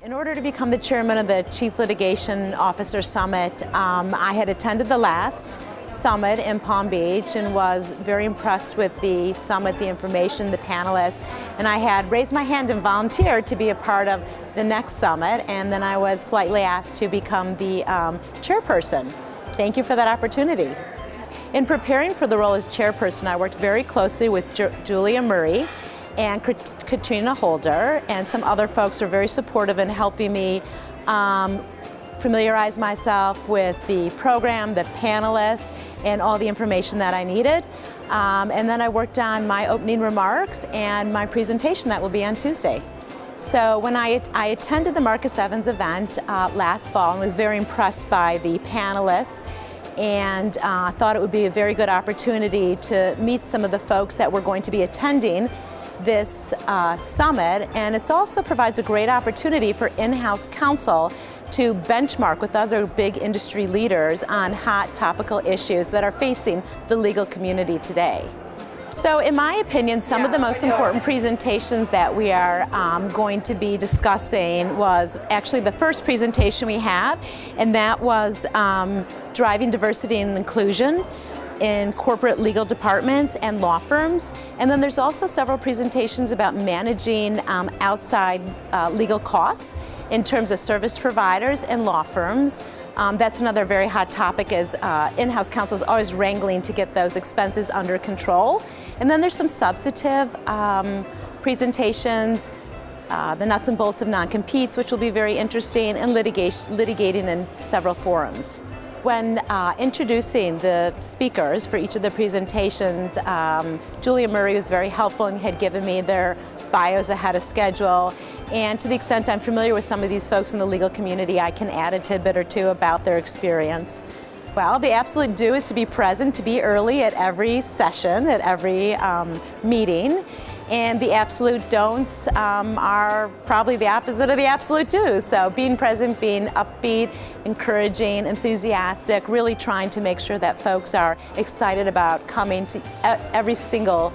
In order to become the chairman of the Chief Litigation Officer Summit, I had attended the last summit in Palm Beach and was very impressed with the summit, the information, the panelists, and I had raised my hand and volunteered to be a part of the next summit, and then I was politely asked to become the chairperson. Thank you for that opportunity. In preparing for the role as chairperson, I worked very closely with Julia Murray and Katrina Holder, and some other folks are very supportive in helping me familiarize myself with the program, the panelists, and all the information that I needed. And then I worked on my opening remarks and my presentation that will be on Tuesday. So when I attended the Marcus Evans event last fall and was very impressed by the panelists, and thought it would be a very good opportunity to meet some of the folks that were going to be attending this summit, and it also provides a great opportunity for in-house counsel to benchmark with other big industry leaders on hot topical issues that are facing the legal community today. So in my opinion, some of the most important presentations that we are going to be discussing was actually the first presentation we have, and that was driving diversity and inclusion in corporate legal departments and law firms. And then there's also several presentations about managing outside legal costs in terms of service providers and law firms. That's another very hot topic, as in-house counsel is always wrangling to get those expenses under control. And then there's some substantive presentations, the nuts and bolts of non-competes, which will be very interesting, and litigating in several forums. When introducing the speakers for each of the presentations, Julia Murray was very helpful and had given me their bios ahead of schedule. And to the extent I'm familiar with some of these folks in the legal community, I can add a tidbit or two about their experience. Well, the absolute do is to be present, to be early at every session, at every meeting. And the absolute don'ts are probably the opposite of the absolute do's. So being present, being upbeat, encouraging, enthusiastic, really trying to make sure that folks are excited about coming to every single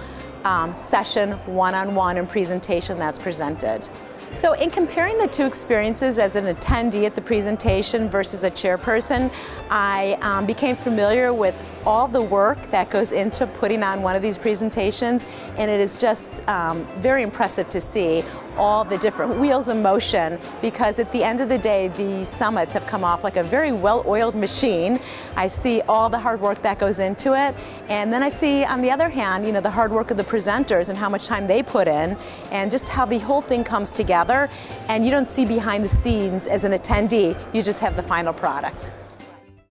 session, one-on-one, and presentation that's presented. So in comparing the two experiences as an attendee at the presentation versus a chairperson, I became familiar with all the work that goes into putting on one of these presentations, and it is just very impressive to see all the different wheels in motion, because at the end of the day, the summits have come off like a very well-oiled machine. I see all the hard work that goes into it, and then I see, on the other hand, you know, the hard work of the presenters and how much time they put in, and just how the whole thing comes together, and you don't see behind the scenes as an attendee, you just have the final product.